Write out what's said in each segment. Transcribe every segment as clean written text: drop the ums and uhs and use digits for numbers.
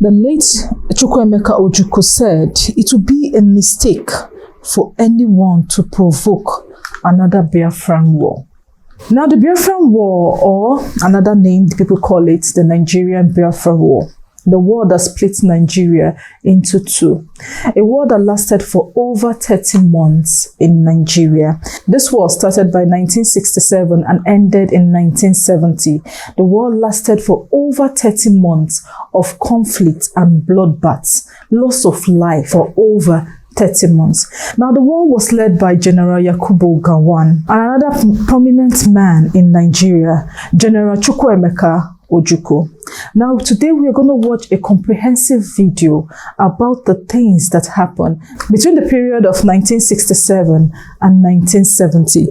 The late Chukwuemeka Ojukwu said it would be a mistake for anyone to provoke another Biafran War. Now, the Biafran War, or another name people call it, the Nigerian Biafra War, the war that split Nigeria into two, a war that lasted for over 30 months in Nigeria. This war started by 1967 and ended in 1970. The war lasted for over 30 months of conflict and bloodbaths, loss of life for over 30 months. Now, the war was led by General Yakubu Gowon and another prominent man in Nigeria, General Chukwuemeka Ojukwu. Now, today we are going to watch a comprehensive video about the things that happened between the period of 1967 and 1970.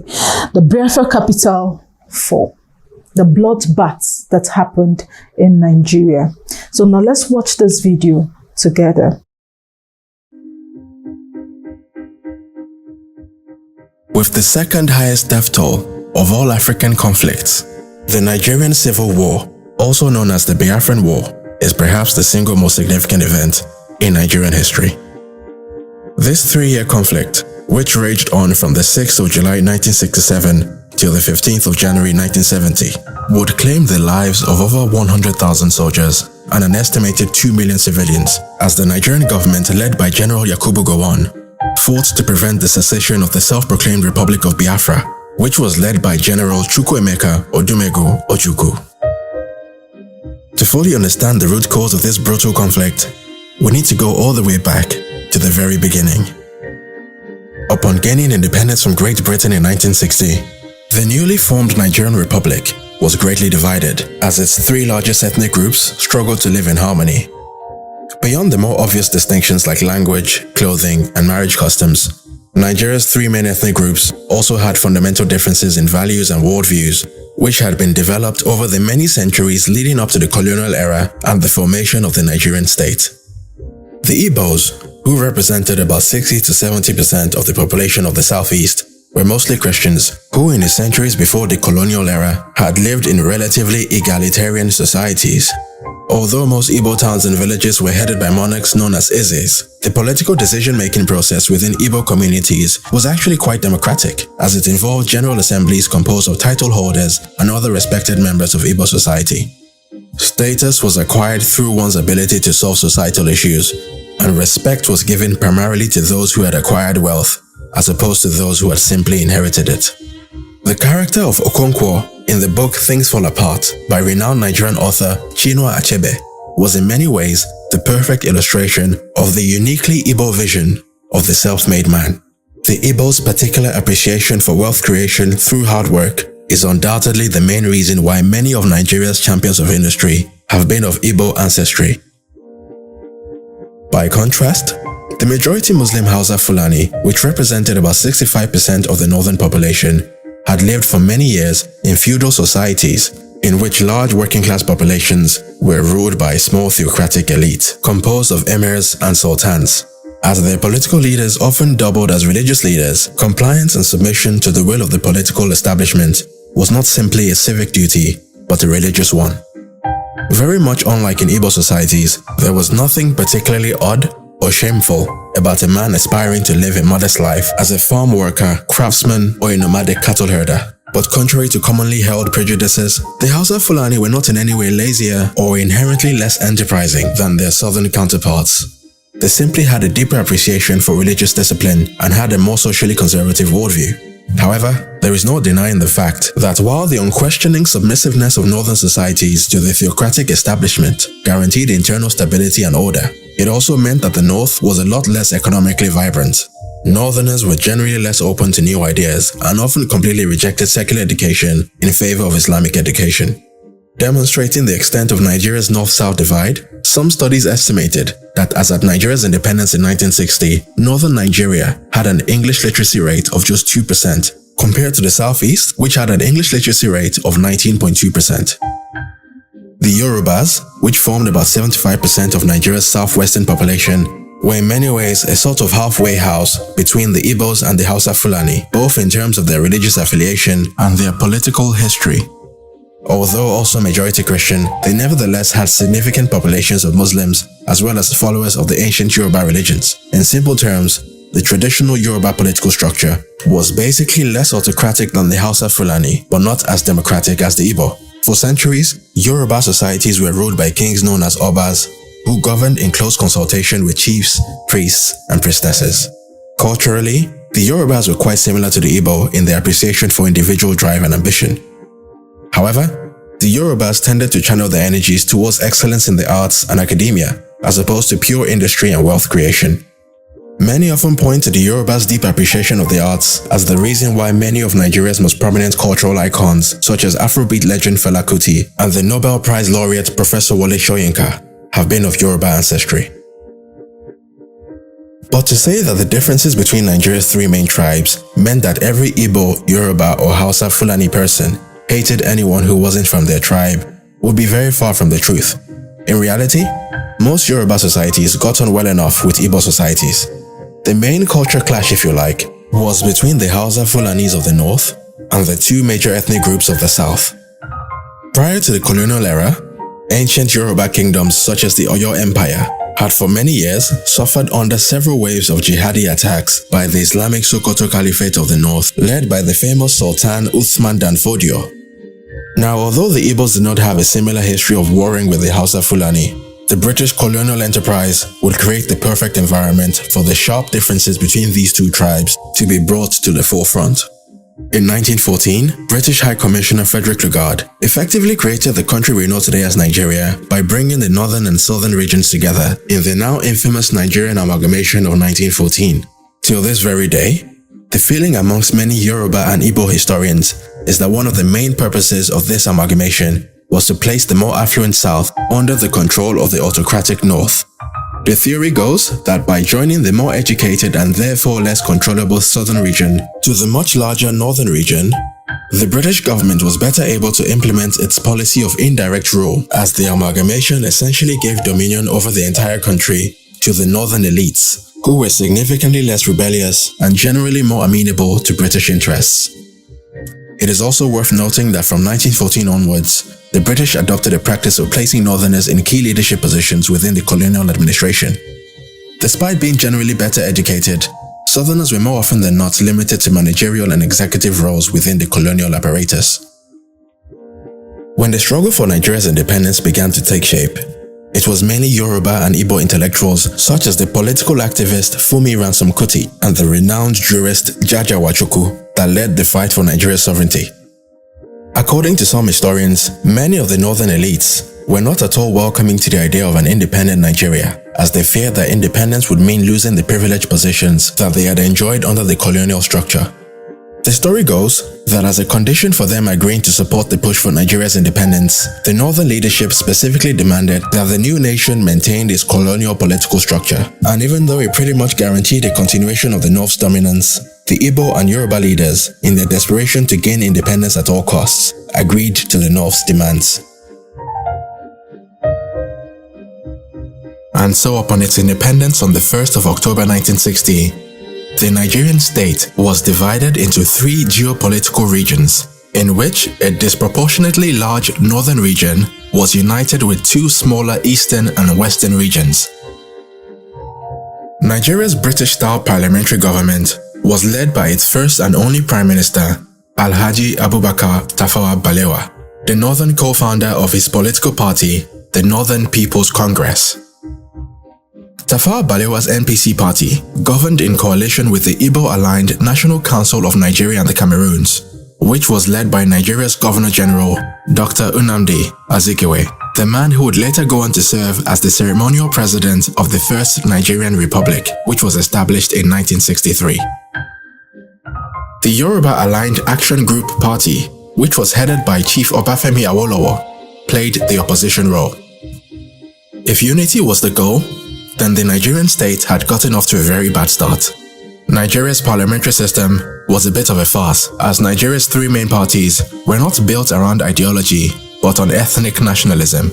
The Biafra capital fall, the bloodbaths that happened in Nigeria. So now let's watch this video together. With the second highest death toll of all African conflicts, the Nigerian Civil War, also known as the Biafran War, is perhaps the single most significant event in Nigerian history. This 3-year conflict, which raged on from the 6th of July 1967 till the 15th of January 1970, would claim the lives of over 100,000 soldiers and an estimated 2 million civilians, as the Nigerian government, led by General Yakubu Gowon, fought to prevent the secession of the self-proclaimed Republic of Biafra, which was led by General Chukwuemeka Odumegwu Ojukwu. To fully understand the root cause of this brutal conflict, we need to go all the way back to the very beginning. Upon gaining independence from Great Britain in 1960, the newly formed Nigerian Republic was greatly divided, as its 3 largest ethnic groups struggled to live in harmony. Beyond the more obvious distinctions like language, clothing, and marriage customs, Nigeria's 3 main ethnic groups also had fundamental differences in values and worldviews, which had been developed over the many centuries leading up to the colonial era and the formation of the Nigerian state. The Igbos, who represented about 60 to 70% of the population of the southeast, were mostly Christians who, in the centuries before the colonial era, had lived in relatively egalitarian societies. Although most Igbo towns and villages were headed by monarchs known as Ezes, the political decision-making process within Igbo communities was actually quite democratic, as it involved general assemblies composed of title holders and other respected members of Igbo society. Status was acquired through one's ability to solve societal issues, and respect was given primarily to those who had acquired wealth, as opposed to those who had simply inherited it. The character of Okonkwo in the book Things Fall Apart by renowned Nigerian author Chinua Achebe was in many ways the perfect illustration of the uniquely Igbo vision of the self-made man. The Igbo's particular appreciation for wealth creation through hard work is undoubtedly the main reason why many of Nigeria's champions of industry have been of Igbo ancestry. By contrast, the majority Muslim Hausa Fulani, which represented about 65% of the northern population, had lived for many years in feudal societies in which large working-class populations were ruled by a small theocratic elite composed of emirs and sultans. As their political leaders often doubled as religious leaders, compliance and submission to the will of the political establishment was not simply a civic duty, but a religious one. Very much unlike in Igbo societies, there was nothing particularly odd or shameful about a man aspiring to live a modest life as a farm worker, craftsman, or a nomadic cattle herder. But contrary to commonly held prejudices, the Hausa Fulani were not in any way lazier or inherently less enterprising than their southern counterparts. They simply had a deeper appreciation for religious discipline and had a more socially conservative worldview. However, there is no denying the fact that while the unquestioning submissiveness of northern societies to the theocratic establishment guaranteed internal stability and order, it also meant that the North was a lot less economically vibrant. Northerners were generally less open to new ideas and often completely rejected secular education in favor of Islamic education. Demonstrating the extent of Nigeria's North-South divide, some studies estimated that as at Nigeria's independence in 1960, northern Nigeria had an English literacy rate of just 2%, compared to the Southeast, which had an English literacy rate of 19.2%. The Yorubas, which formed about 75% of Nigeria's southwestern population, were in many ways a sort of halfway house between the Igbos and the Hausa Fulani, both in terms of their religious affiliation and their political history. Although also majority Christian, they nevertheless had significant populations of Muslims as well as followers of the ancient Yoruba religions. In simple terms, the traditional Yoruba political structure was basically less autocratic than the Hausa Fulani, but not as democratic as the Igbo. For centuries, Yoruba societies were ruled by kings known as Obas, who governed in close consultation with chiefs, priests, and priestesses. Culturally, the Yorubas were quite similar to the Igbo in their appreciation for individual drive and ambition. However, the Yorubas tended to channel their energies towards excellence in the arts and academia, as opposed to pure industry and wealth creation. Many often point to the Yorubas' deep appreciation of the arts as the reason why many of Nigeria's most prominent cultural icons, such as Afrobeat legend Fela Kuti and the Nobel Prize laureate Professor Wole Soyinka, have been of Yoruba ancestry. But to say that the differences between Nigeria's three main tribes meant that every Igbo, Yoruba, or Hausa Fulani person hated anyone who wasn't from their tribe would be very far from the truth. In reality, most Yoruba societies got on well enough with Igbo societies. The main culture clash, if you like, was between the Hausa Fulanis of the north and the two major ethnic groups of the south. Prior to the colonial era, ancient Yoruba kingdoms such as the Oyo Empire had for many years suffered under several waves of jihadi attacks by the Islamic Sokoto Caliphate of the north, led by the famous Sultan Uthman Dan Fodio. Now, although the Igbos did not have a similar history of warring with the Hausa Fulani, the British colonial enterprise would create the perfect environment for the sharp differences between these two tribes to be brought to the forefront. In 1914, British High Commissioner Frederick Lugard effectively created the country we know today as Nigeria by bringing the northern and southern regions together in the now infamous Nigerian Amalgamation of 1914. Till this very day, the feeling amongst many Yoruba and Igbo historians is that one of the main purposes of this amalgamation was to place the more affluent South under the control of the autocratic North. The theory goes that by joining the more educated and therefore less controllable southern region to the much larger northern region, the British government was better able to implement its policy of indirect rule, as the amalgamation essentially gave dominion over the entire country to the northern elites, who were significantly less rebellious and generally more amenable to British interests. It is also worth noting that from 1914 onwards, the British adopted a practice of placing Northerners in key leadership positions within the colonial administration. Despite being generally better educated, Southerners were more often than not limited to managerial and executive roles within the colonial apparatus. When the struggle for Nigeria's independence began to take shape, it was mainly Yoruba and Igbo intellectuals such as the political activist Funmi Ransome Kuti and the renowned jurist Jaja Wachukwu that led the fight for Nigeria's sovereignty. According to some historians, many of the northern elites were not at all welcoming to the idea of an independent Nigeria, as they feared that independence would mean losing the privileged positions that they had enjoyed under the colonial structure. The story goes that as a condition for them agreeing to support the push for Nigeria's independence, the northern leadership specifically demanded that the new nation maintain its colonial political structure, and even though it pretty much guaranteed a continuation of the North's dominance, the Igbo and Yoruba leaders, in their desperation to gain independence at all costs, agreed to the North's demands. And so upon its independence on the 1st of October 1960, the Nigerian state was divided into three geopolitical regions, in which a disproportionately large northern region was united with two smaller eastern and western regions. Nigeria's British-style parliamentary government was led by its first and only Prime Minister, Alhaji Abubakar Tafawa Balewa, the northern co-founder of his political party, the Northern People's Congress. Tafawa Balewa's NPC party governed in coalition with the Igbo-aligned National Council of Nigeria and the Cameroons, which was led by Nigeria's Governor-General, Dr. Nnamdi Azikiwe, the man who would later go on to serve as the ceremonial president of the First Nigerian Republic, which was established in 1963. The Yoruba-aligned Action Group Party, which was headed by Chief Obafemi Awolowo, played the opposition role. If unity was the goal, then the Nigerian state had gotten off to a very bad start. Nigeria's parliamentary system was a bit of a farce, as Nigeria's three main parties were not built around ideology, but on ethnic nationalism.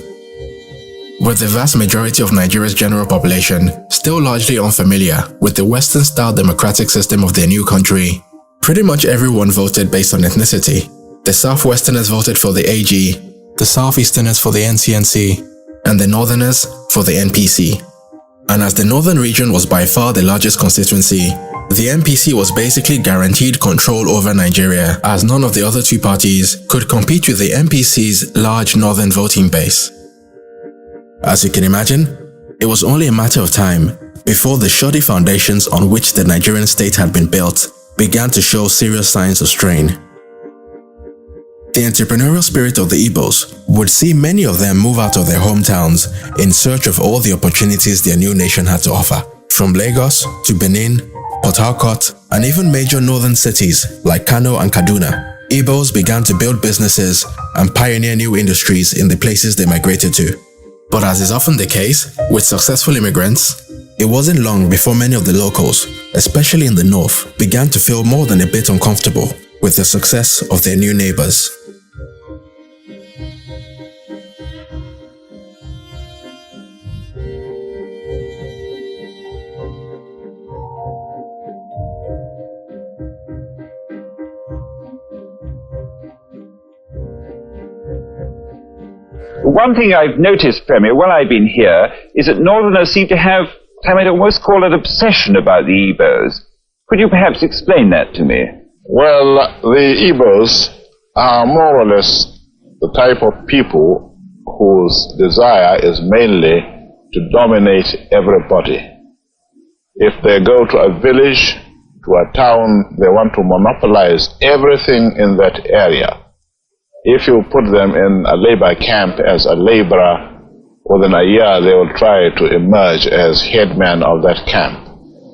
With the vast majority of Nigeria's general population still largely unfamiliar with the Western-style democratic system of their new country, pretty much everyone voted based on ethnicity. The Southwesterners voted for the AG, the Southeasterners for the NCNC, and the Northerners for the NPC. And as the Northern region was by far the largest constituency, the NPC was basically guaranteed control over Nigeria, as none of the other two parties could compete with the NPC's large northern voting base. As you can imagine, it was only a matter of time before the shoddy foundations on which the Nigerian state had been built began to show serious signs of strain. The entrepreneurial spirit of the Igbos would see many of them move out of their hometowns in search of all the opportunities their new nation had to offer. From Lagos to Benin, Port Harcourt, and even major northern cities like Kano and Kaduna, Igbos began to build businesses and pioneer new industries in the places they migrated to. But as is often the case with successful immigrants, it wasn't long before many of the locals, especially in the north, began to feel more than a bit uncomfortable with the success of their new neighbors. One thing I've noticed, Premier, while I've been here, is that Northerners seem to have, I might almost call it, obsession about the Igbos. Could you perhaps explain that to me? Well, the Igbos are more or less the type of people whose desire is mainly to dominate everybody. If they go to a village, to a town, they want to monopolize everything in that area. If you put them in a labor camp as a laborer, within a year they will try to emerge as headman of that camp,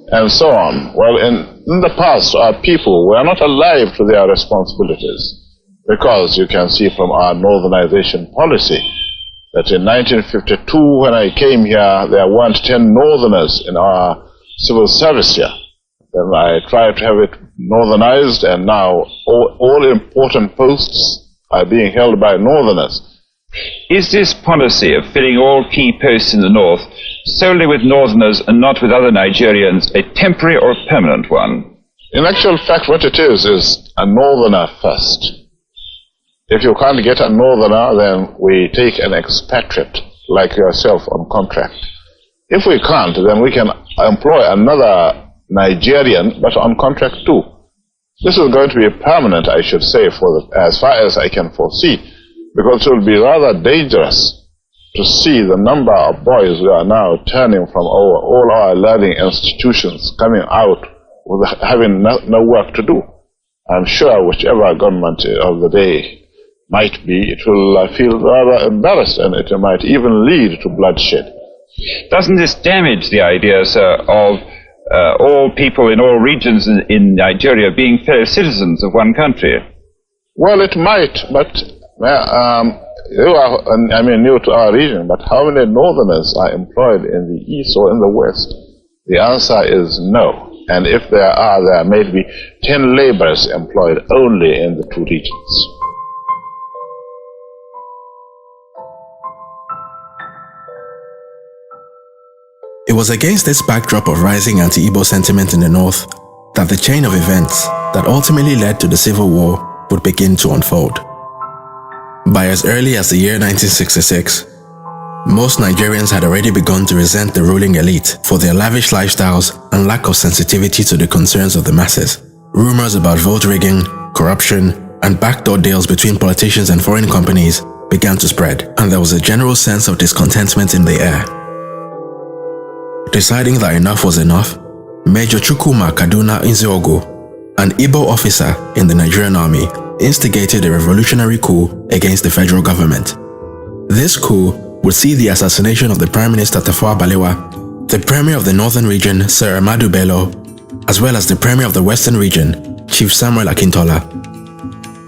and so on. Well, in the past, our people were not alive to their responsibilities, because you can see from our northernization policy that in 1952, when I came here, there weren't 10 northerners in our civil service here. Then I tried to have it northernized, and now all important posts are being held by northerners. Is this policy of filling all key posts in the north solely with northerners and not with other Nigerians a temporary or permanent one? In actual fact, what it is a northerner first. If you can't get a northerner, then we take an expatriate like yourself on contract. If we can't, then we can employ another Nigerian, but on contract too. This is going to be permanent, I should say, as far as I can foresee, because it will be rather dangerous to see the number of boys who are now turning from all our learning institutions coming out with having no work to do. I'm sure whichever government of the day might be, it will feel rather embarrassed, and it might even lead to bloodshed. Doesn't this damage the idea, sir, of all people in all regions in Nigeria being fellow citizens of one country? Well, it might, but you are, new to our region, but how many northerners are employed in the east or in the west? The answer is no. And if there are, there may be 10 laborers employed only in the two regions. It was against this backdrop of rising anti-Igbo sentiment in the north that the chain of events that ultimately led to the Civil War would begin to unfold. By as early as the year 1966, most Nigerians had already begun to resent the ruling elite for their lavish lifestyles and lack of sensitivity to the concerns of the masses. Rumors about vote rigging, corruption, and backdoor deals between politicians and foreign companies began to spread, and there was a general sense of discontentment in the air. Deciding that enough was enough, Major Chukwuemeka Odumegwu Ojukwu, an Igbo officer in the Nigerian army, instigated a revolutionary coup against the federal government. This coup would see the assassination of the Prime Minister Tafawa Balewa, the Premier of the Northern Region Sir Ahmadu Bello, as well as the Premier of the Western Region Chief Samuel Akintola.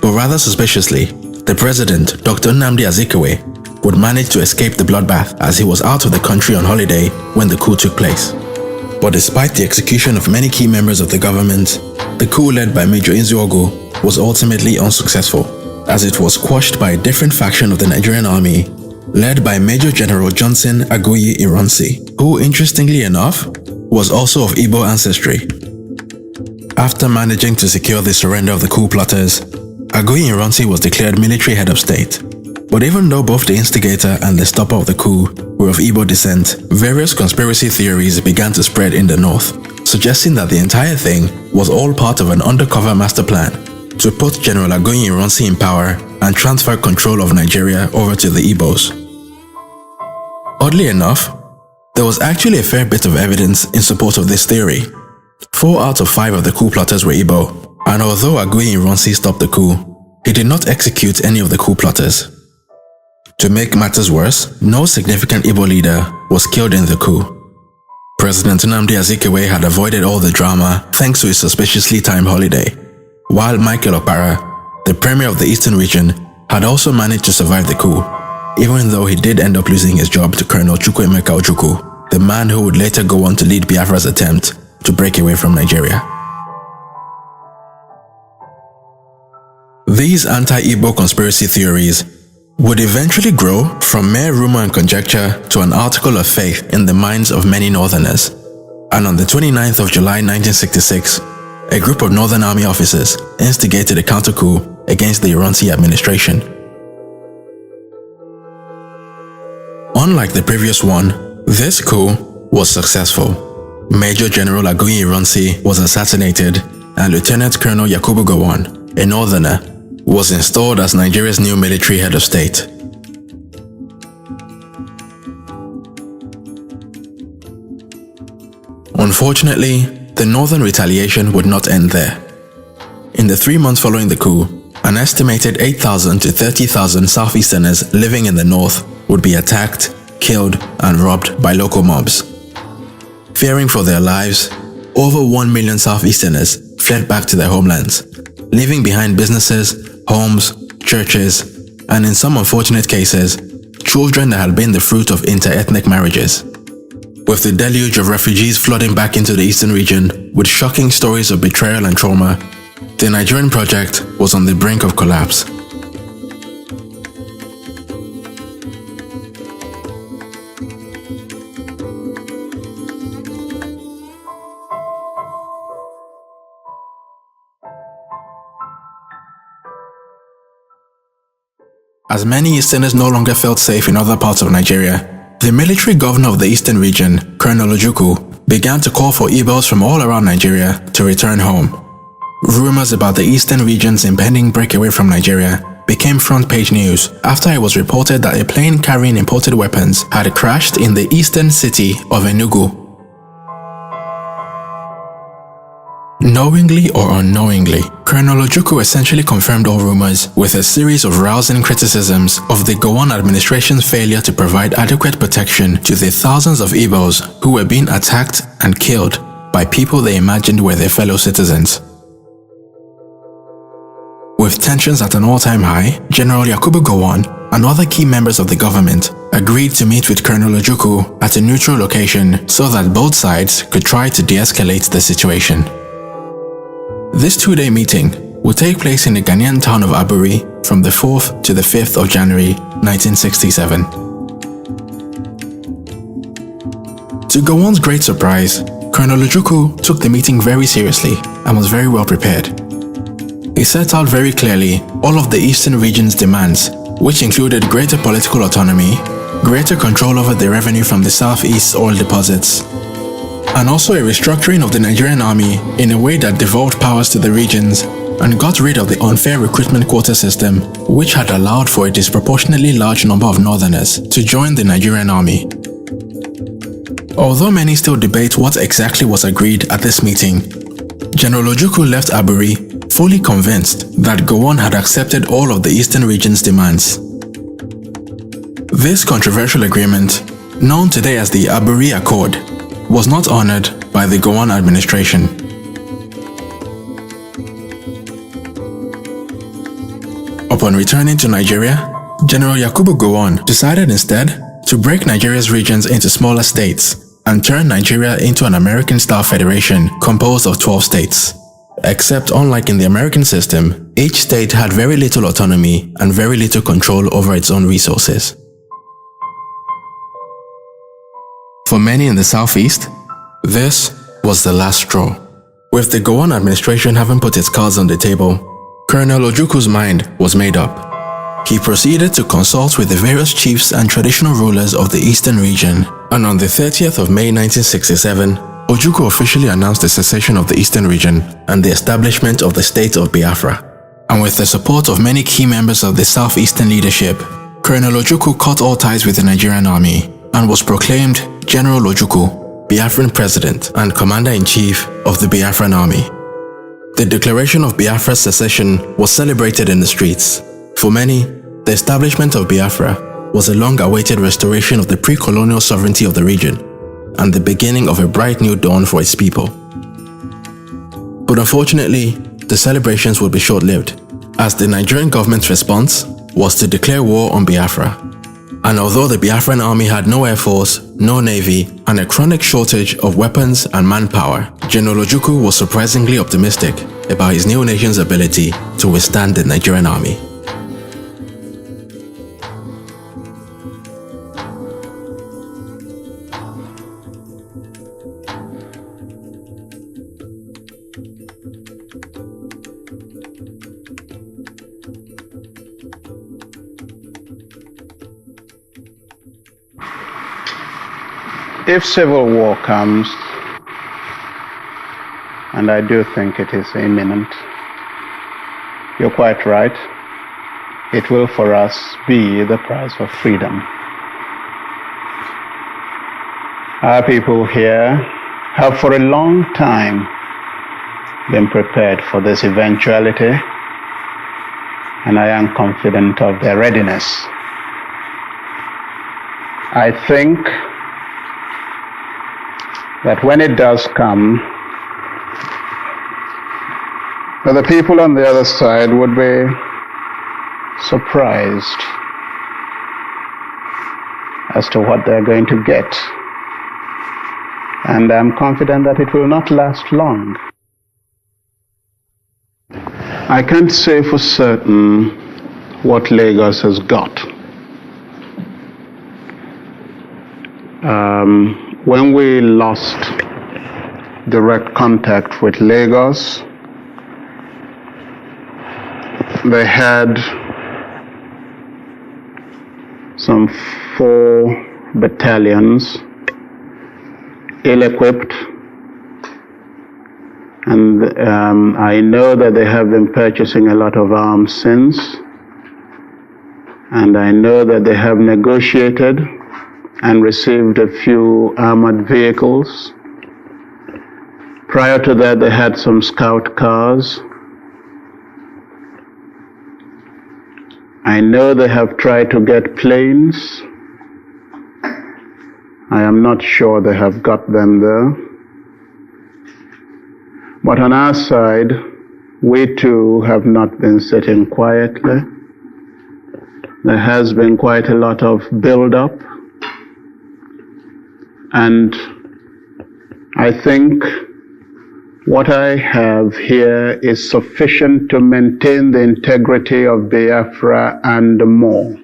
But rather suspiciously, the President, Dr. Nnamdi Azikiwe, would manage to escape the bloodbath as he was out of the country on holiday when the coup took place. But despite the execution of many key members of the government, the coup led by Major Ojukwu was ultimately unsuccessful, as it was quashed by a different faction of the Nigerian army, led by Major General Johnson Aguiyi Ironsi, who, interestingly enough, was also of Igbo ancestry. After managing to secure the surrender of the coup plotters, Aguiyi Ironsi was declared military head of state. But even though both the instigator and the stopper of the coup were of Igbo descent, various conspiracy theories began to spread in the north, suggesting that the entire thing was all part of an undercover master plan to put General Aguiyi Ironsi in power and transfer control of Nigeria over to the Igbos. Oddly enough, there was actually a fair bit of evidence in support of this theory. 4 out of 5 of the coup plotters were Igbo, and although Aguiyi Ironsi stopped the coup, he did not execute any of the coup plotters. To make matters worse, no significant Igbo leader was killed in the coup. President Nnamdi Azikiwe had avoided all the drama thanks to his suspiciously timed holiday, while Michael Okpara, the premier of the eastern region, had also managed to survive the coup, even though he did end up losing his job to Colonel Chukwuemeka Ojukwu, the man who would later go on to lead Biafra's attempt to break away from Nigeria. These anti-Igbo conspiracy theories would eventually grow from mere rumor and conjecture to an article of faith in the minds of many northerners. And on the 29th of July 1966, a group of Northern Army officers instigated a counter-coup against the Ironsi administration. Unlike the previous one, this coup was successful. Major General Aguiyi Ironsi was assassinated, and Lieutenant Colonel Yakubu Gowon, a northerner, was installed as Nigeria's new military head of state. Unfortunately, the northern retaliation would not end there. In the 3 months following the coup, an estimated 8,000 to 30,000 Southeasterners living in the north would be attacked, killed, and robbed by local mobs. Fearing for their lives, over 1 million Southeasterners fled back to their homelands, leaving behind businesses, homes, churches, and in some unfortunate cases, children that had been the fruit of inter-ethnic marriages. With the deluge of refugees flooding back into the eastern region with shocking stories of betrayal and trauma, the Nigerian project was on the brink of collapse. As many Easterners no longer felt safe in other parts of Nigeria, the military governor of the eastern region, Colonel Ojukwu, began to call for Igbos from all around Nigeria to return home. Rumors about the eastern region's impending breakaway from Nigeria became front-page news after it was reported that a plane carrying imported weapons had crashed in the eastern city of Enugu. Knowingly or unknowingly, Colonel Ojukwu essentially confirmed all rumors with a series of rousing criticisms of the Gowon administration's failure to provide adequate protection to the thousands of Igbos who were being attacked and killed by people they imagined were their fellow citizens. With tensions at an all-time high, General Yakubu Gowon and other key members of the government agreed to meet with Colonel Ojukwu at a neutral location so that both sides could try to de-escalate the situation. This 2-day meeting will take place in the Ghanaian town of Aburi from the 4th to the 5th of January 1967. To Gowon's great surprise, Colonel Ojukwu took the meeting very seriously and was very well prepared. He set out very clearly all of the eastern region's demands, which included greater political autonomy, greater control over the revenue from the southeast's oil deposits, and also a restructuring of the Nigerian army in a way that devolved powers to the regions and got rid of the unfair recruitment quota system, which had allowed for a disproportionately large number of northerners to join the Nigerian army. Although many still debate what exactly was agreed at this meeting, General Ojukwu left Aburi fully convinced that Gowon had accepted all of the eastern region's demands. This controversial agreement, known today as the Aburi Accord, was not honored by the Gowon administration. Upon returning to Nigeria, General Yakubu Gowon decided instead to break Nigeria's regions into smaller states and turn Nigeria into an American-style federation composed of 12 states. Except unlike in the American system, each state had very little autonomy and very little control over its own resources. For many in the southeast, this was the last straw. With the Gowon administration having put its cards on the table, Colonel Ojukwu's mind was made up. He proceeded to consult with the various chiefs and traditional rulers of the eastern region, and on the 30th of May 1967, Ojukwu officially announced the secession of the eastern region and the establishment of the state of Biafra. And with the support of many key members of the southeastern leadership, Colonel Ojukwu cut all ties with the Nigerian army and was proclaimed General Ojukwu, Biafran President and Commander-in-Chief of the Biafran Army. The declaration of Biafra's secession was celebrated in the streets. For many, the establishment of Biafra was a long-awaited restoration of the pre-colonial sovereignty of the region and the beginning of a bright new dawn for its people. But unfortunately, the celebrations would be short-lived, as the Nigerian government's response was to declare war on Biafra. And although the Biafran army had no air force, no navy, and a chronic shortage of weapons and manpower, General Ojukwu was surprisingly optimistic about his new nation's ability to withstand the Nigerian army. If civil war comes, and I do think it is imminent, you're quite right, it will for us be the price of freedom. Our people here have for a long time been prepared for this eventuality, and I am confident of their readiness. I think that when it does come, that the people on the other side would be surprised as to what they're going to get. And I'm confident that it will not last long. I can't say for certain what Lagos has got. When we lost direct contact with Lagos, they had some 4 battalions ill-equipped, and I know that they have been purchasing a lot of arms since, and I know that they have negotiated and received a few armored vehicles. Prior to that, they had some scout cars. I know they have tried to get planes. I am not sure they have got them there. But on our side, we too have not been sitting quietly. There has been quite a lot of build-up. And I think what I have here is sufficient to maintain the integrity of Biafra and more.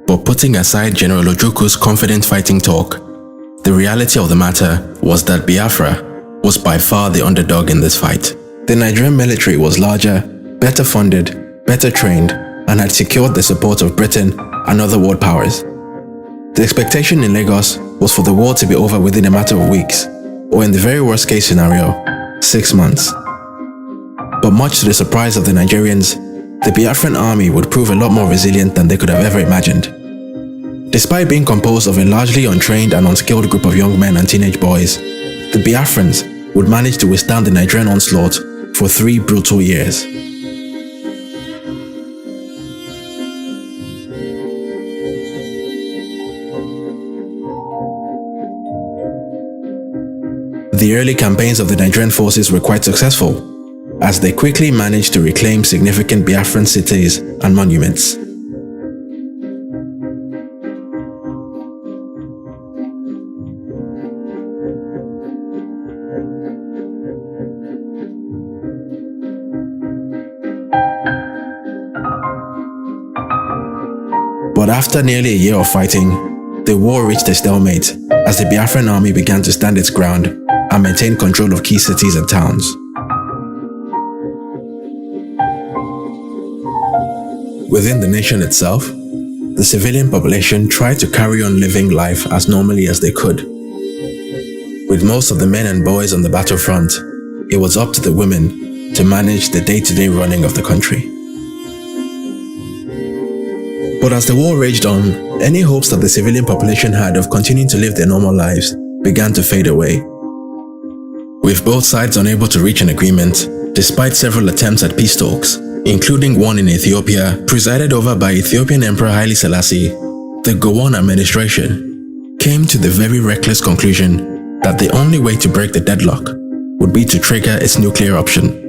But putting aside General Ojukwu's confident fighting talk, the reality of the matter was that Biafra was by far the underdog in this fight. The Nigerian military was larger, better funded, better trained, and had secured the support of Britain and other world powers. The expectation in Lagos was for the war to be over within a matter of weeks, or in the very worst case scenario, 6 months. But much to the surprise of the Nigerians, the Biafran army would prove a lot more resilient than they could have ever imagined. Despite being composed of a largely untrained and unskilled group of young men and teenage boys, the Biafrans would manage to withstand the Nigerian onslaught for 3 brutal years. The early campaigns of the Nigerian forces were quite successful, as they quickly managed to reclaim significant Biafran cities and monuments. But after nearly a year of fighting, the war reached a stalemate as the Biafran army began to stand its ground and maintain control of key cities and towns. Within the nation itself, the civilian population tried to carry on living life as normally as they could. With most of the men and boys on the battlefront, it was up to the women to manage the day-to-day running of the country. But as the war raged on, any hopes that the civilian population had of continuing to live their normal lives began to fade away. With both sides unable to reach an agreement, despite several attempts at peace talks, including one in Ethiopia, presided over by Ethiopian Emperor Haile Selassie, the Gowon administration came to the very reckless conclusion that the only way to break the deadlock would be to trigger its nuclear option.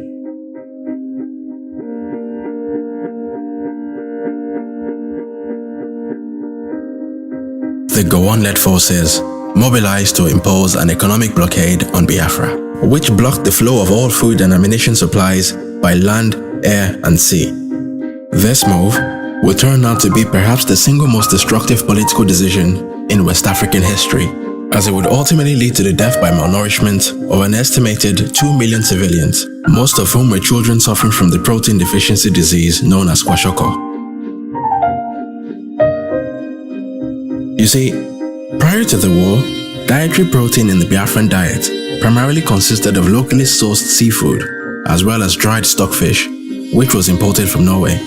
The Gowon-led forces mobilized to impose an economic blockade on Biafra, which blocked the flow of all food and ammunition supplies by land, air, and sea. This move would turn out to be perhaps the single most destructive political decision in West African history, as it would ultimately lead to the death by malnourishment of an estimated 2 million civilians, most of whom were children suffering from the protein deficiency disease known as kwashiorkor. You see, prior to the war, dietary protein in the Biafran diet primarily consisted of locally sourced seafood, as well as dried stockfish, which was imported from Norway.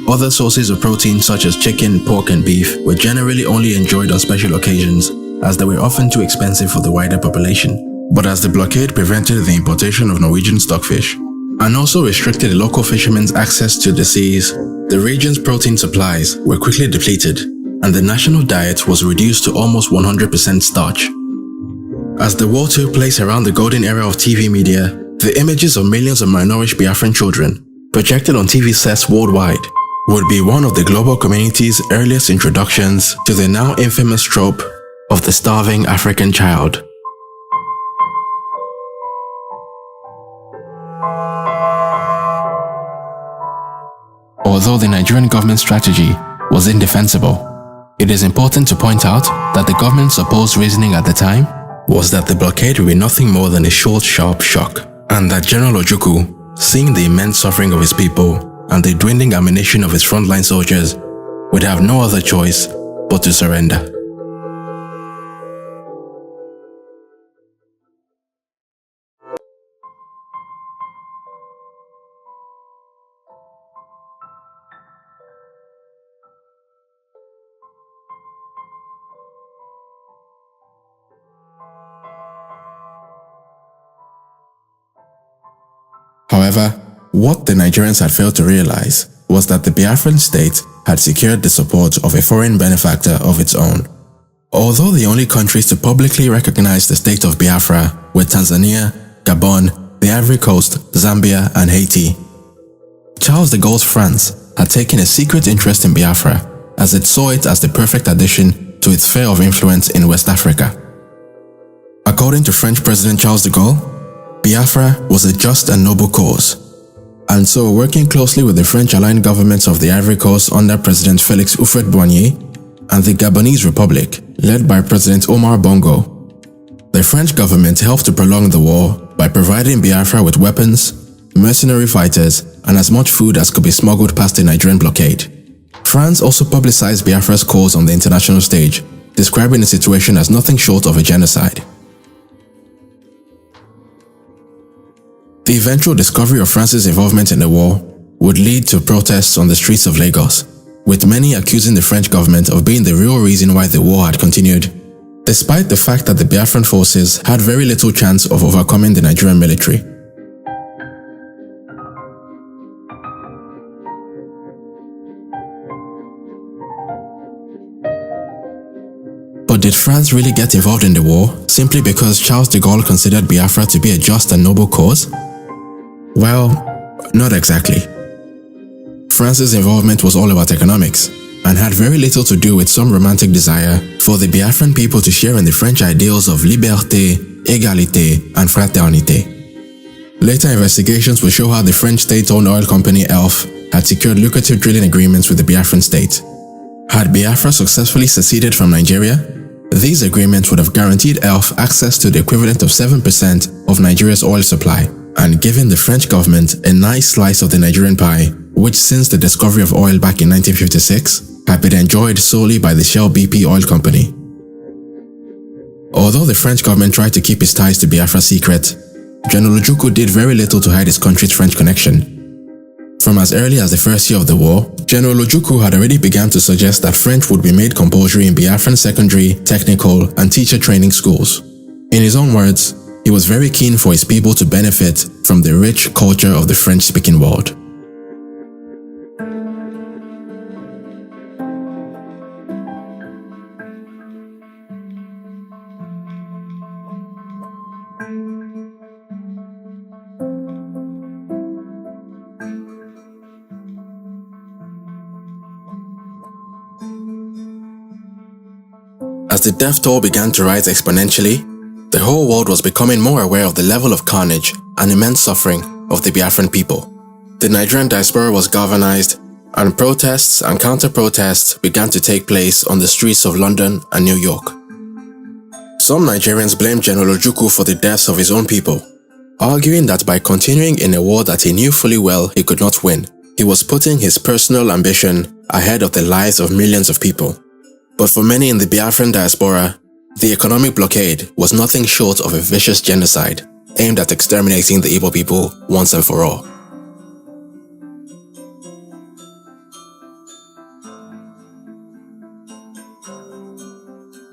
Other sources of protein such as chicken, pork, and beef were generally only enjoyed on special occasions, as they were often too expensive for the wider population. But as the blockade prevented the importation of Norwegian stockfish, and also restricted local fishermen's access to the seas, the region's protein supplies were quickly depleted, and the national diet was reduced to almost 100% starch. As the war took place around the golden era of TV media, the images of millions of malnourished Biafran children, projected on TV sets worldwide, would be one of the global community's earliest introductions to the now infamous trope of the starving African child. Although the Nigerian government strategy was indefensible, it is important to point out that the government's supposed reasoning at the time was that the blockade would be nothing more than a short, sharp shock, and that General Ojukwu, seeing the immense suffering of his people and the dwindling ammunition of his frontline soldiers, would have no other choice but to surrender. However, what the Nigerians had failed to realize was that the Biafran state had secured the support of a foreign benefactor of its own. Although the only countries to publicly recognize the state of Biafra were Tanzania, Gabon, the Ivory Coast, Zambia, and Haiti, Charles de Gaulle's France had taken a secret interest in Biafra, as it saw it as the perfect addition to its sphere of influence in West Africa. According to French President Charles de Gaulle, Biafra was a just and noble cause, and so working closely with the French-aligned governments of the Ivory Coast under President Félix Houphouët-Boigny and the Gabonese Republic, led by President Omar Bongo, the French government helped to prolong the war by providing Biafra with weapons, mercenary fighters, and as much food as could be smuggled past the Nigerian blockade. France also publicized Biafra's cause on the international stage, describing the situation as nothing short of a genocide. The eventual discovery of France's involvement in the war would lead to protests on the streets of Lagos, with many accusing the French government of being the real reason why the war had continued, despite the fact that the Biafran forces had very little chance of overcoming the Nigerian military. But did France really get involved in the war simply because Charles de Gaulle considered Biafra to be a just and noble cause? Well, not exactly. France's involvement was all about economics, and had very little to do with some romantic desire for the Biafran people to share in the French ideals of liberté, égalité, and fraternité. Later investigations will show how the French state-owned oil company ELF had secured lucrative drilling agreements with the Biafran state. Had Biafra successfully seceded from Nigeria, these agreements would have guaranteed ELF access to the equivalent of 7% of Nigeria's oil supply and given the French government a nice slice of the Nigerian pie, which since the discovery of oil back in 1956 had been enjoyed solely by the Shell BP oil company. Although the French government tried to keep its ties to Biafra secret, General Ojukwu did very little to hide his country's French connection. From as early as the first year of the war, General Ojukwu had already begun to suggest that French would be made compulsory in Biafran secondary, technical, and teacher training schools. In his own words, he was very keen for his people to benefit from the rich culture of the French-speaking world. As the death toll began to rise exponentially, the whole world was becoming more aware of the level of carnage and immense suffering of the Biafran people. The Nigerian diaspora was galvanized, and protests and counter-protests began to take place on the streets of London and New York. Some Nigerians blamed General Ojukwu for the deaths of his own people, arguing that by continuing in a war that he knew fully well he could not win, he was putting his personal ambition ahead of the lives of millions of people. But for many in the Biafran diaspora, the economic blockade was nothing short of a vicious genocide aimed at exterminating the Igbo people once and for all.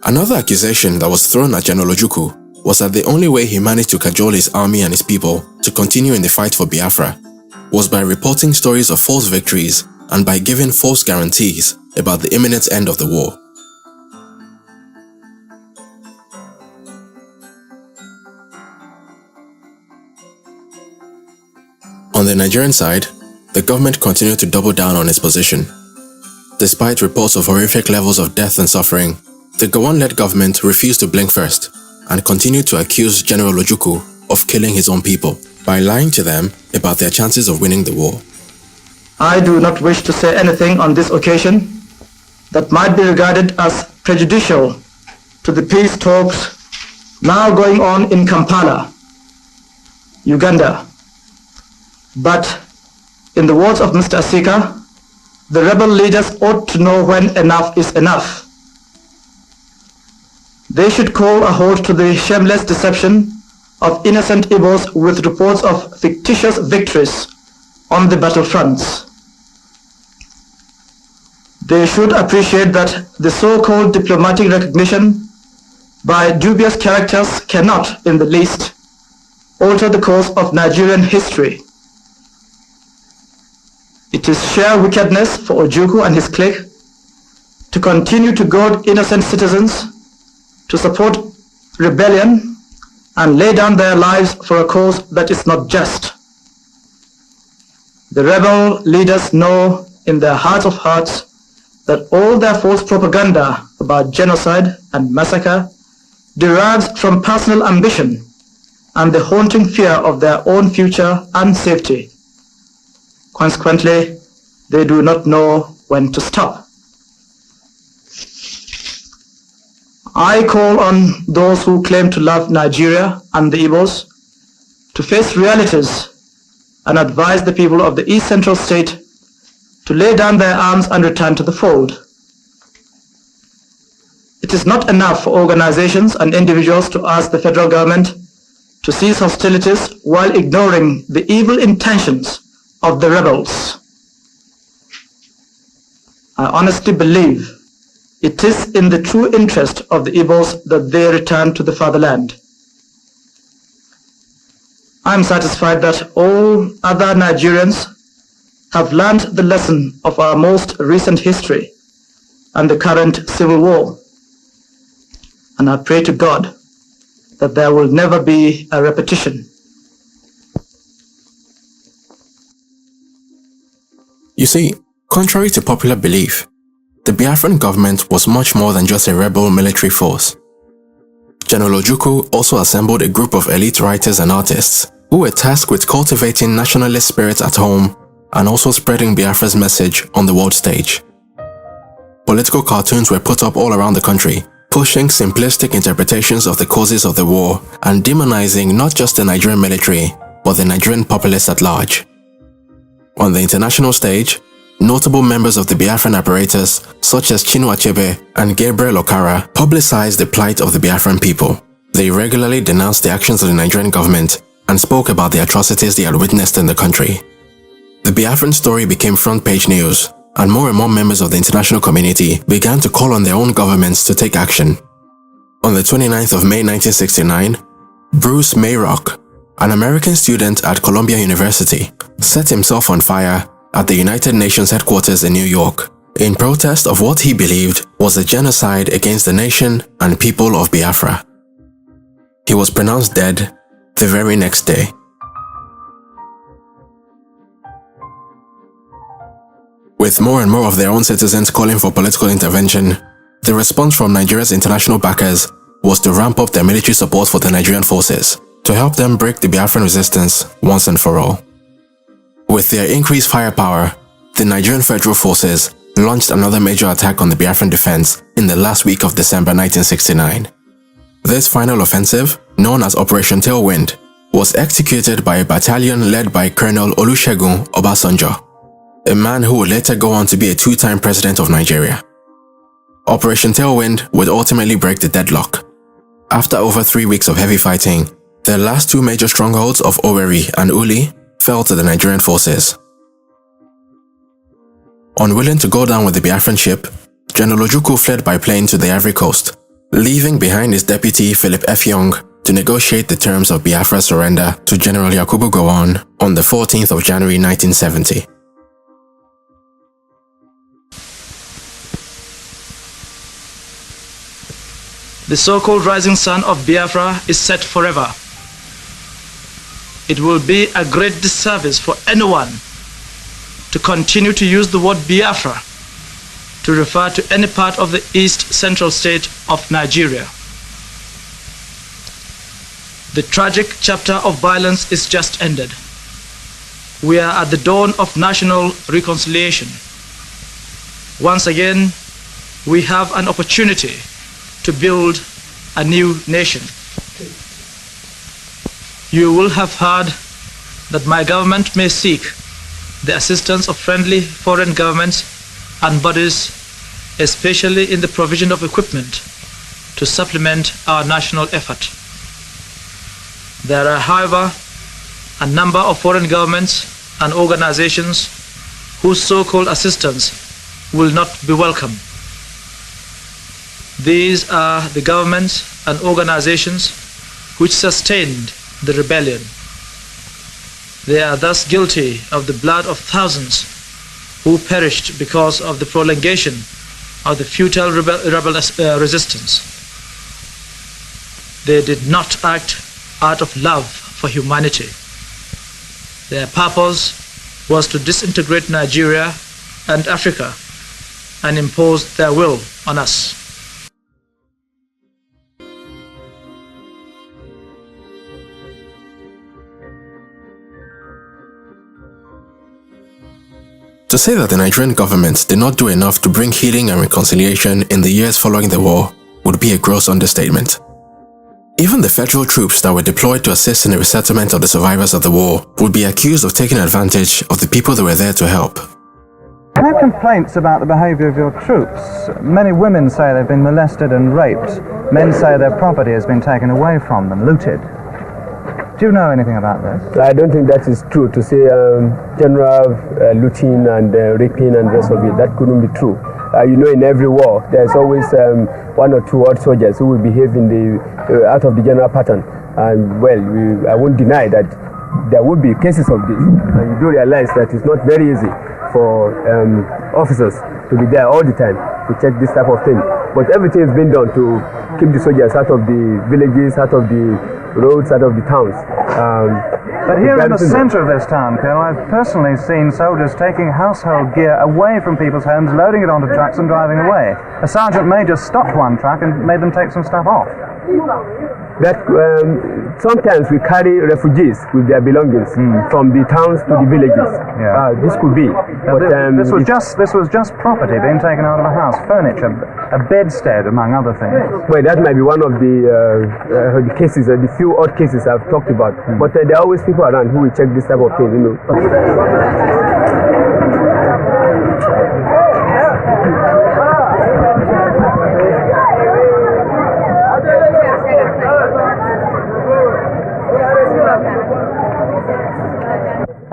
Another accusation that was thrown at General Ojukwu was that the only way he managed to cajole his army and his people to continue in the fight for Biafra was by reporting stories of false victories and by giving false guarantees about the imminent end of the war. On the Nigerian side, the government continued to double down on its position. Despite reports of horrific levels of death and suffering, the Gowon-led government refused to blink first and continued to accuse General Ojukwu of killing his own people by lying to them about their chances of winning the war. I do not wish to say anything on this occasion that might be regarded as prejudicial to the peace talks now going on in Kampala, Uganda. But in the words of Mr. Asika, the rebel leaders ought to know when enough is enough. They should call a halt to the shameless deception of innocent Igbos with reports of fictitious victories on the battlefronts. They should appreciate that the so-called diplomatic recognition by dubious characters cannot, in the least, alter the course of Nigerian history. It is sheer wickedness for Ojukwu and his clique to continue to goad innocent citizens to support rebellion and lay down their lives for a cause that is not just. The rebel leaders know in their hearts of hearts that all their false propaganda about genocide and massacre derives from personal ambition and the haunting fear of their own future and safety. Consequently, they do not know when to stop. I call on those who claim to love Nigeria and the Igbos to face realities and advise the people of the East Central State to lay down their arms and return to the fold. It is not enough for organizations and individuals to ask the federal government to cease hostilities while ignoring the evil intentions of the rebels. I honestly believe it is in the true interest of the Igbos that they return to the fatherland. I am satisfied that all other Nigerians have learned the lesson of our most recent history and the current civil war. And I pray to God that there will never be a repetition. You see, contrary to popular belief, the Biafran government was much more than just a rebel military force. General Ojukwu also assembled a group of elite writers and artists who were tasked with cultivating nationalist spirit at home and also spreading Biafra's message on the world stage. political cartoons were put up all around the country, pushing simplistic interpretations of the causes of the war and demonizing not just the Nigerian military, but the Nigerian populace at large. On the international stage, notable members of the Biafran apparatus, such as Chinua Achebe and Gabriel Okara, publicized the plight of the Biafran people. They regularly denounced the actions of the Nigerian government and spoke about the atrocities they had witnessed in the country. The Biafran story became front-page news, and more members of the international community began to call on their own governments to take action. On the 29th of May 1969, Bruce Mayrock, an American student at Columbia University, set himself on fire at the United Nations headquarters in New York in protest of what he believed was a genocide against the nation and people of Biafra. He was pronounced dead the very next day. With more and more of their own citizens calling for political intervention, the response from Nigeria's international backers was to ramp up their military support for the Nigerian forces to help them break the Biafran resistance once and for all. With their increased firepower, the Nigerian Federal Forces launched another major attack on the Biafran defense in the last week of December 1969. This final offensive, known as Operation Tailwind, was executed by a battalion led by Colonel Olusegun Obasanjo, a man who would later go on to be a two-time president of Nigeria. Operation Tailwind would ultimately break the deadlock. After over 3 weeks of heavy fighting, the last two major strongholds of Owerri and Uli fell to the Nigerian forces. Unwilling to go down with the Biafran ship, General Ojukwu fled by plane to the Ivory Coast, leaving behind his deputy Philip F. Young to negotiate the terms of Biafra's surrender to General Yakubu Gowon on the 14th of January 1970. The so-called rising sun of Biafra is set forever. It will be a great disservice for anyone to continue to use the word Biafra to refer to any part of the East Central state of Nigeria. The tragic chapter of violence is just ended. We are at the dawn of national reconciliation. Once again, we have an opportunity to build a new nation. You will have heard that my government may seek the assistance of friendly foreign governments and bodies, especially in the provision of equipment to supplement our national effort. There are, however, a number of foreign governments and organizations whose so-called assistance will not be welcome. These are the governments and organizations which sustained the rebellion. They are thus guilty of the blood of thousands who perished because of the prolongation of the futile resistance. They did not act out of love for humanity. Their purpose was to disintegrate Nigeria and Africa and impose their will on us. To say that the Nigerian government did not do enough to bring healing and reconciliation in the years following the war would be a gross understatement. Even the federal troops that were deployed to assist in the resettlement of the survivors of the war would be accused of taking advantage of the people that were there to help. I have complaints about the behavior of your troops. Many women say they've been molested and raped. Men say their property has been taken away from them, looted. Do you know anything about this? I don't think that is true. To say general looting and raping and the rest of it, that couldn't be true. You know, in every war, there's always one or two odd soldiers who will behave in the out of the general pattern. And well, I won't deny that there would be cases of this. And you do realize that it's not very easy for officers to be there all the time to check this type of thing. But everything has been done to keep the soldiers out of the villages, out of the roads, out of the towns. But here in the center of this town, Colonel, I've personally seen soldiers taking household gear away from people's homes, loading it onto trucks and driving away. A sergeant major stopped one truck and made them take some stuff off. that sometimes we carry refugees with their belongings from the towns to the villages. This could be. But this was just property being taken out of a house, furniture, a bedstead, among other things. Well, that might be one of the cases, the few odd cases I've talked about. But there are always people around who will check this type of thing, you know.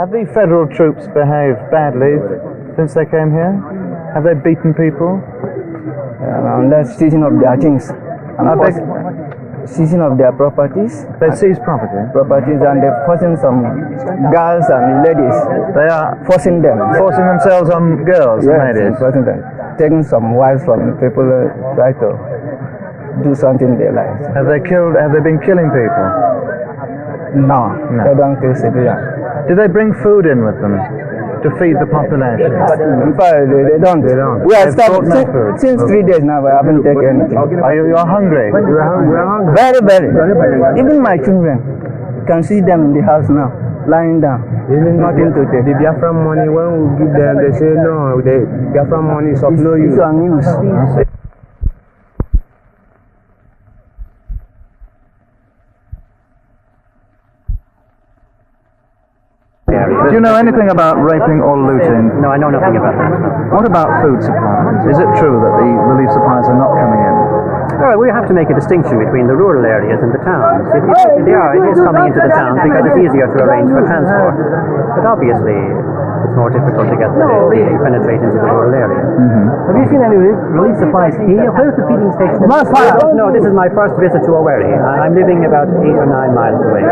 Have the federal troops behaved badly since they came here? Have they beaten people? They're seizing of their things. Seizing of their properties. They seized property? Properties, and they're forcing some girls and ladies. They are forcing them. Forcing themselves on girls and ladies? Forcing them. Taking some wives from people try to do something they like. Have they been killing people? No. They don't kill civilians. Do they bring food in with them to feed the population? But they don't. We are starving since 3 days now. We haven't taken anything. You're hungry? We are hungry. Very, very. Even my children, you can see them in the house now, lying down. Nothing to take. The Biafran money, when we give them, they say no. The Biafran money is of no use. It's unused. Do you know anything about raping or looting? No, I know nothing about that. What about food supplies? Is it true that the relief supplies are not coming in? Well, we have to make a distinction between the rural areas and the towns. It is coming into the towns because it's easier to arrange for transport. But obviously, it's more difficult to get penetrate into the rural area. Have you seen any relief supplies here? Where's the feeding station? No, this is my first visit to Owerri. I'm living about 8 or 9 miles away.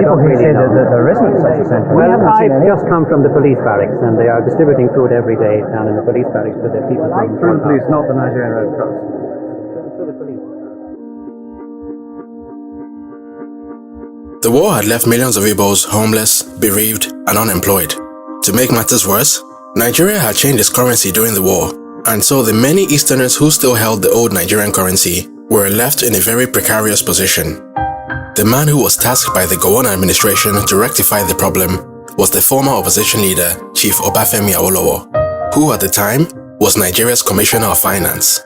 People here say that there isn't such a centre. Well, I've just come from the police barracks, and they are distributing food every day down in the police barracks to the people. Through the police, not the Nigerian Red Cross. Through the police. The war had left millions of Igbos homeless, bereaved, and unemployed. To make matters worse, Nigeria had changed its currency during the war, and so the many Easterners who still held the old Nigerian currency were left in a very precarious position. The man who was tasked by the Gowon administration to rectify the problem was the former opposition leader, Chief Obafemi Awolowo, who at the time was Nigeria's Commissioner of Finance.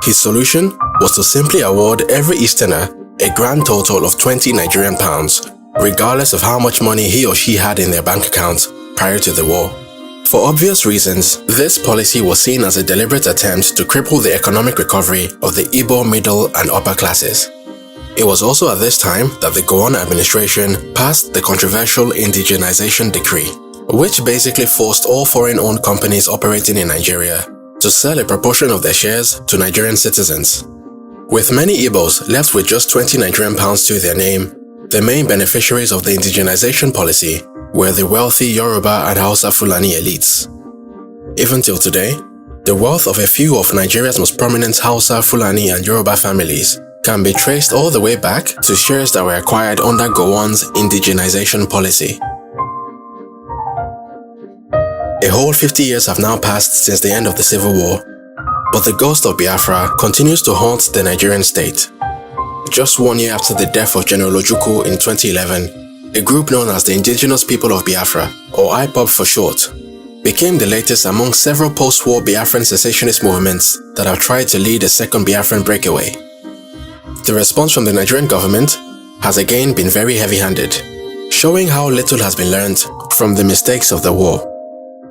His solution was to simply award every Easterner a grand total of 20 Nigerian pounds, regardless of how much money he or she had in their bank accounts prior to the war. For obvious reasons, this policy was seen as a deliberate attempt to cripple the economic recovery of the Igbo middle and upper classes. It was also at this time that the Gowon administration passed the controversial indigenization decree, which basically forced all foreign-owned companies operating in Nigeria to sell a proportion of their shares to Nigerian citizens. With many Igbos left with just 20 Nigerian pounds to their name, the main beneficiaries of the indigenization policy were the wealthy Yoruba and Hausa Fulani elites. Even till today, the wealth of a few of Nigeria's most prominent Hausa, Fulani and Yoruba families can be traced all the way back to shares that were acquired under Gowon's indigenization policy. A whole 50 years have now passed since the end of the Civil War, but the ghost of Biafra continues to haunt the Nigerian state. Just 1 year after the death of General Ojukwu in 2011, a group known as the Indigenous People of Biafra, or IPOB for short, became the latest among several post-war Biafran secessionist movements that have tried to lead a second Biafran breakaway. The response from the Nigerian government has again been very heavy-handed, showing how little has been learned from the mistakes of the war.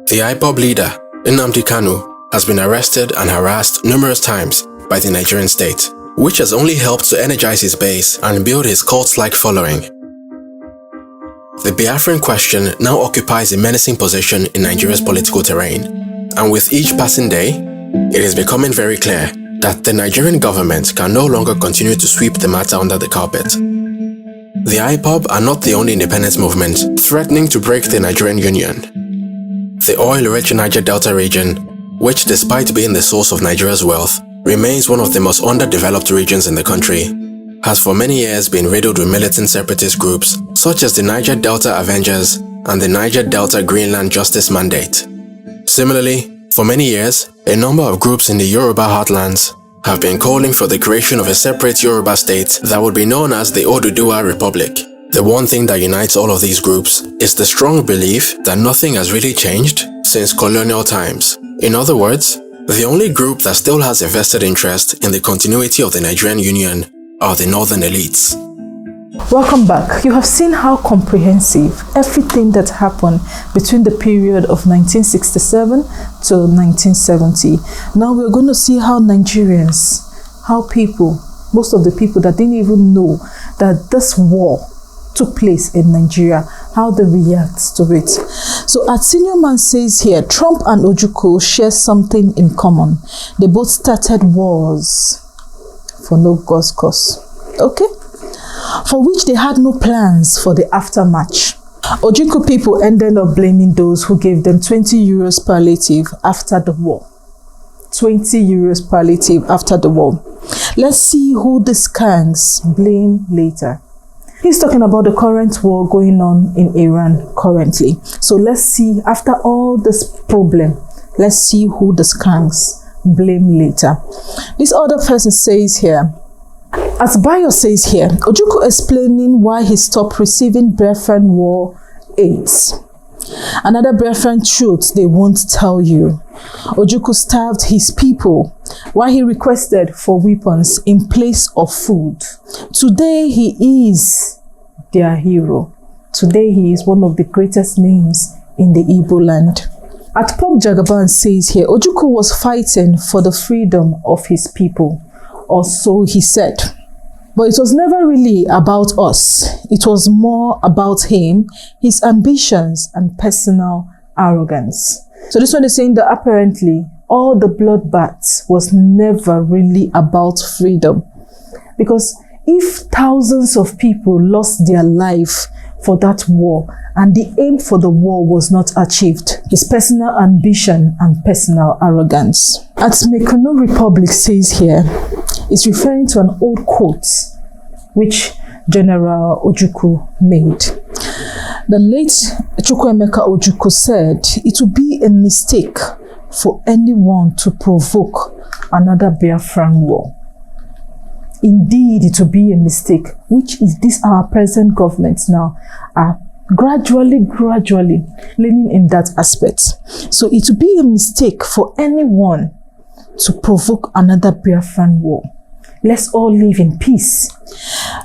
The IPOB leader, Nnamdi Kanu, has been arrested and harassed numerous times by the Nigerian state, which has only helped to energize his base and build his cult-like following. The Biafran question now occupies a menacing position in Nigeria's political terrain, and with each passing day, it is becoming very clear that the Nigerian government can no longer continue to sweep the matter under the carpet. The IPOB are not the only independence movement threatening to break the Nigerian Union. The oil-rich Niger Delta region, which despite being the source of Nigeria's wealth, remains one of the most underdeveloped regions in the country, has for many years been riddled with militant separatist groups such as the Niger Delta Avengers and the Niger Delta Greenland Justice Mandate. Similarly, for many years, a number of groups in the Yoruba heartlands have been calling for the creation of a separate Yoruba state that would be known as the Oduduwa Republic. The one thing that unites all of these groups is the strong belief that nothing has really changed since colonial times. In other words, the only group that still has a vested interest in the continuity of the Nigerian Union are the northern elites. Welcome back. You have seen how comprehensive everything that happened between the period of 1967 to 1970. Now we're going to see how Nigerians, how people, most of the people that didn't even know that this war took place in Nigeria, how they react to it. So as Senior Man says here, Trump and Ojukwu share something in common. They both started wars for no God's cause. Okay? For which they had no plans for the aftermath. Ojukwu people ended up blaming those who gave them 20 euros palliative after the war. 20 euros palliative after the war. Let's see who the skanks blame later. He's talking about the current war going on in Iran currently. So let's see, after all this problem, let's see who the skanks blame later. This other person says here, as Bayo says here, Ojukwu explaining why he stopped receiving Biafran War aids. Another Biafran truth they won't tell you. Ojukwu starved his people while he requested for weapons in place of food. Today he is their hero. Today he is one of the greatest names in the Igbo land. At Pop Jagaban says here, Ojukwu was fighting for the freedom of his people, or so he said. But it was never really about us. It was more about him, his ambitions, and personal arrogance. So this one is saying that apparently all the bloodbaths was never really about freedom. Because if thousands of people lost their life for that war, and the aim for the war was not achieved, his personal ambition and personal arrogance. At Mekono Republic says here, is referring to an old quote which General Ojukwu made. The late Chukwuemeka Ojukwu said, it would be a mistake for anyone to provoke another Biafran war. Indeed, it will be a mistake, which is this our present government now are gradually leaning in that aspect. So it will be a mistake for anyone to provoke another Biafran war. Let's all live in peace.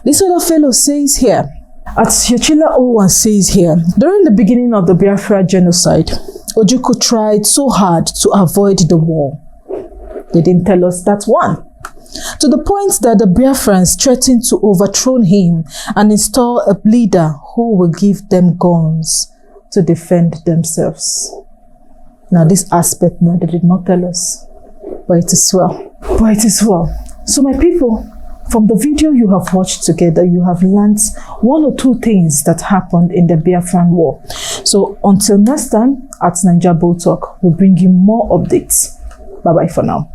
This other fellow says here, at Yochila Owan says here, during the beginning of the Biafra genocide, Ojukwu tried so hard to avoid the war. They didn't tell us that one. To the point that the Biafrans threatened to overthrow him and install a leader who will give them guns to defend themselves. Now this aspect, no, they did not tell us. But it is well. But it is well. So my people, from the video you have watched together, you have learned one or two things that happened in the Biafran War. So until next time, at Naija Bold Talk, we'll bring you more updates. Bye-bye for now.